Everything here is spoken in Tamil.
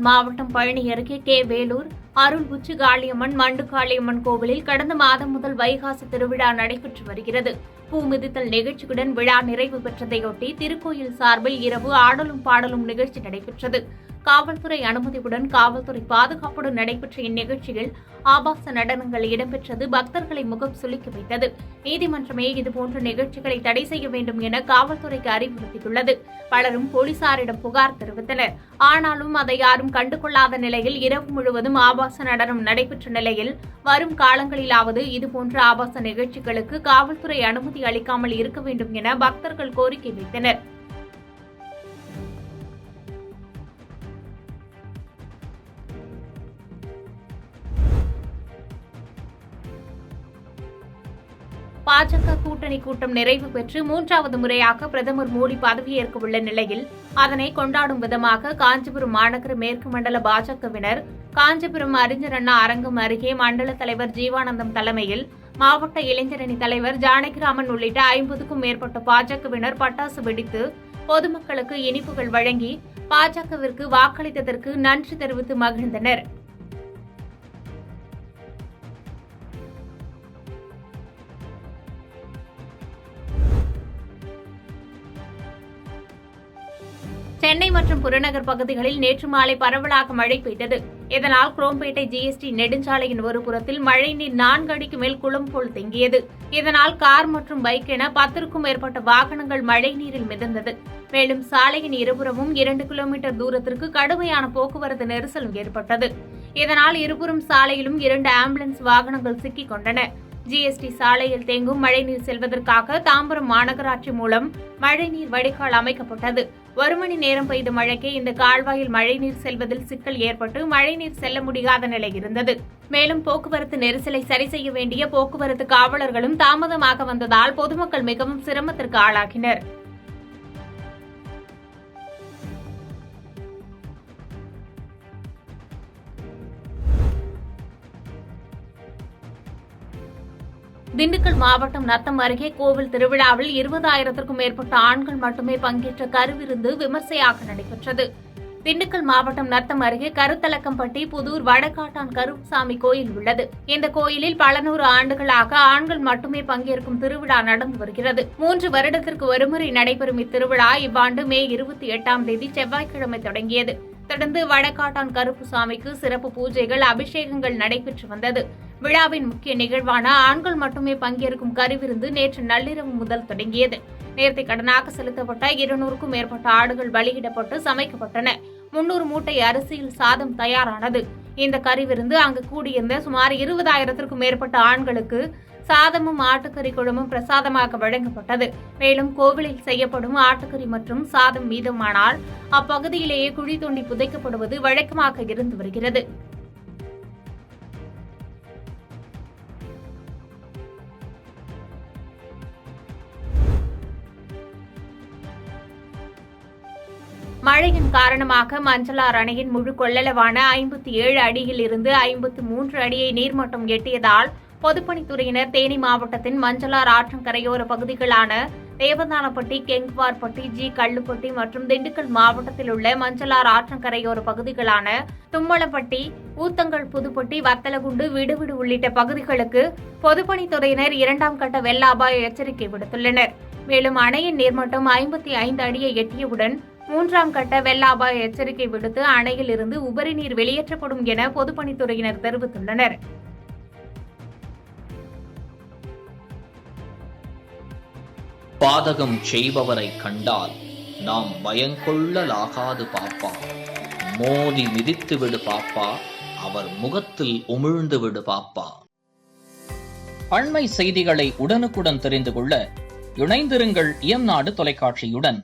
மாவட்டம் பழனி அருகே வேலூர் அருள் உச்சிகாளியம்மன் மண்டுகாளியம்மன் கோவிலில் கடந்த மாதம் முதல் வைகாசி திருவிழா நடைபெற்று வருகிறது. பூ மிதித்தல் நிகழ்ச்சியுடன் விழா நிறைவு பெற்றதையொட்டி திருக்கோயில் சார்பில் இரவு ஆடலும் பாடலும் நிகழ்ச்சி நடைபெற்றது. காவல்துறை அனுமதியுடன் காவல்துறை பாதுகாப்புடன் நடைபெற்ற இந்நிகழ்ச்சியில் ஆபாச நடனங்கள் இடம்பெற்றது பக்தர்களை முகம் சுளிக்க வைத்தது. நீதிமன்றமே இதுபோன்ற நிகழ்ச்சிகளை தடை செய்ய வேண்டும் என காவல்துறைக்கு அறிவுறுத்தியுள்ளது. பலரும் போலீசாரிடம் புகார் தெரிவித்தனர். ஆனாலும் அதை யாரும் கண்டுகொள்ளாத நிலையில் இரவு முழுவதும் ஆபாச நடனம் நடைபெற்ற நிலையில் வரும் காலங்களிலாவது இதுபோன்ற ஆபாச நிகழ்ச்சிகளுக்கு காவல்துறை அனுமதி அளிக்காமல் இருக்க வேண்டும் என பக்தர்கள் கோரிக்கை வைத்தனர். பாஜக கூட்டணி கூட்டம் நிறைவு பெற்று 3வது முறையாக பிரதமர் மோடி பதவியேற்க உள்ள நிலையில் அதனை கொண்டாடும் விதமாக காஞ்சிபுரம் மாநகர மேற்கு மண்டல பாஜகவினர் காஞ்சிபுரம் அறிஞர் அண்ணா அரங்கம் அருகே மண்டல தலைவர் ஜீவானந்தம் தலைமையில் மாவட்ட இளைஞரணி தலைவர் ஜானகிராமன் உள்ளிட்ட 50க்கும் மேற்பட்ட பாஜகவினர் பட்டாசு வெடித்து பொதுமக்களுக்கு இனிப்புகள் வழங்கி பாஜகவிற்கு வாக்களித்ததற்கு நன்றி தெரிவித்து மகிழ்ந்தனர். சென்னை மற்றும் புறநகர் பகுதிகளில் நேற்று மாலை பரவலாக மழை பெய்தது. இதனால் குரோம்பேட்டை ஜிஎஸ்டி நெடுஞ்சாலையின் ஒரு புறத்தில் மழைநீர் 4 அடிக்கு மேல் குளம் போல் தேங்கியது. இதனால் கார் மற்றும் பைக் என 10க்கும் மேற்பட்ட வாகனங்கள் மழை நீரில் மிதந்தது. மேலும் சாலையின் இருபுறமும் 2 கிலோமீட்டர் தூரத்திற்கு கடுமையான போக்குவரத்து நெரிசல் ஏற்பட்டது. இதனால் இருபுறம் சாலையிலும் 2 ஆம்புலன்ஸ் வாகனங்கள் சிக்கிக் கொண்டன. ஜிஎஸ்டி சாலையில் தேங்கும் மழைநீர் செல்வதற்காக தாம்பரம் மாநகராட்சி மூலம் மழைநீர் வடிகால் அமைக்கப்பட்டது. 1 மணி நேரம் பெய்த மழைக்கே இந்த கால்வாயில் மழைநீர் செல்வதில் சிக்கல் ஏற்பட்டு மழைநீர் செல்ல முடியாத நிலை இருந்தது. மேலும் போக்குவரத்து நெரிசலை சரி செய்ய வேண்டிய போக்குவரத்து காவலர்களும் தாமதமாக வந்ததால் பொதுமக்கள் மிகவும் சிரமத்திற்கு ஆளாகினர். திண்டுக்கல் மாவட்டம் நத்தம் அருகே கோவில் திருவிழாவில் 20,000க்கும் மேற்பட்ட ஆண்கள் மட்டுமே பங்கேற்ற கருவிருந்து விமர்சையாக நடைபெற்றது. திண்டுக்கல் மாவட்டம் நத்தம் அருகே கருத்தலக்கம்பட்டி புதூர் வடகாட்டான் கருப்புசாமி கோயில் உள்ளது. இந்த கோயிலில் பல 100 ஆண்டுகளாக ஆண்கள் மட்டுமே பங்கேற்கும் திருவிழா நடந்து வருகிறது. 3 வருடத்திற்கு ஒருமுறை நடைபெறும் இத்திருவிழா இவ்வாண்டு மே 28ஆம் தேதி செவ்வாய்க்கிழமை தொடங்கியது. தொடர்ந்து வடகாட்டான் கருப்புசாமிக்கு சிறப்பு பூஜைகள் அபிஷேகங்கள் நடைபெற்று வந்தது. விழாவின் முக்கிய நிகழ்வான ஆண்கள் மட்டுமே பங்கேற்கும் கருவிருந்து நேற்று நள்ளிரவு முதல் தொடங்கியது. நேர்த்தி கடனாக செலுத்தப்பட்ட 200க்கும் மேற்பட்ட ஆடுகள் பலியிடப்பட்டு சமைக்கப்பட்டன. 300 மூட்டை அரிசியில் சாதம் தயாரானது. இந்த கருவிருந்து அங்கு கூடியிருந்த சுமார் 20,000க்கும் மேற்பட்ட ஆண்களுக்கு சாதமும் ஆட்டுக்கறி குழம்பும் பிரசாதமாக வழங்கப்பட்டது. மேலும் கோவிலில் செய்யப்படும் ஆட்டுக்கறி மற்றும் சாதம் மீதமானால் அப்பகுதியிலேயே குழி தோண்டி புதைக்கப்படுவது வழக்கமாக இருந்து வருகிறது. மழையின் காரணமாக மஞ்சளார் அணையின் முழு கொள்ளளவான 57 அடியில் இருந்து 53 அடியை நீர்மட்டம் எட்டியதால் பொதுப்பணித்துறையினர் தேனி மாவட்டத்தின் மஞ்சளார் ஆற்றங்கரையோர பகுதிகளான தேவதானப்பட்டி, கெங்குவார்பட்டி, கல்லுப்பட்டி மற்றும் திண்டுக்கல் மாவட்டத்தில் உள்ள மஞ்சளார் ஆற்றங்கரையோர பகுதிகளான தும்மளப்பட்டி, ஊத்தங்கல் புதுப்பட்டி, வத்தலகுண்டு, விடுவிடு உள்ளிட்ட பகுதிகளுக்கு பொதுப்பணித்துறையினர் 2ஆம் கட்ட வெள்ள அபாய எச்சரிக்கை விடுத்துள்ளனர். மேலும் அணையின் நீர்மட்டம் 55 அடியை எட்டியவுடன் 3ஆம் கட்ட வெள்ள அபாய எச்சரிக்கை விடுத்து அணையில் இருந்து உபரி நீர் வெளியேற்றப்படும் என பொதுப்பணித்துறையினர் தெரிவித்துள்ளனர். பாதகம் செய்பவரை கண்டால் நாம் பயங்கொள்ளலாகாது பாப்பா. மோதி மிதித்து விடு பாப்பா, அவர் முகத்தில் உமிழ்ந்து விடு பாப்பா. அண்மை செய்திகளை உடனுக்குடன் தெரிந்து கொள்ள இணைந்திருங்கள் இயம்நாடு தொலைக்காட்சியுடன்.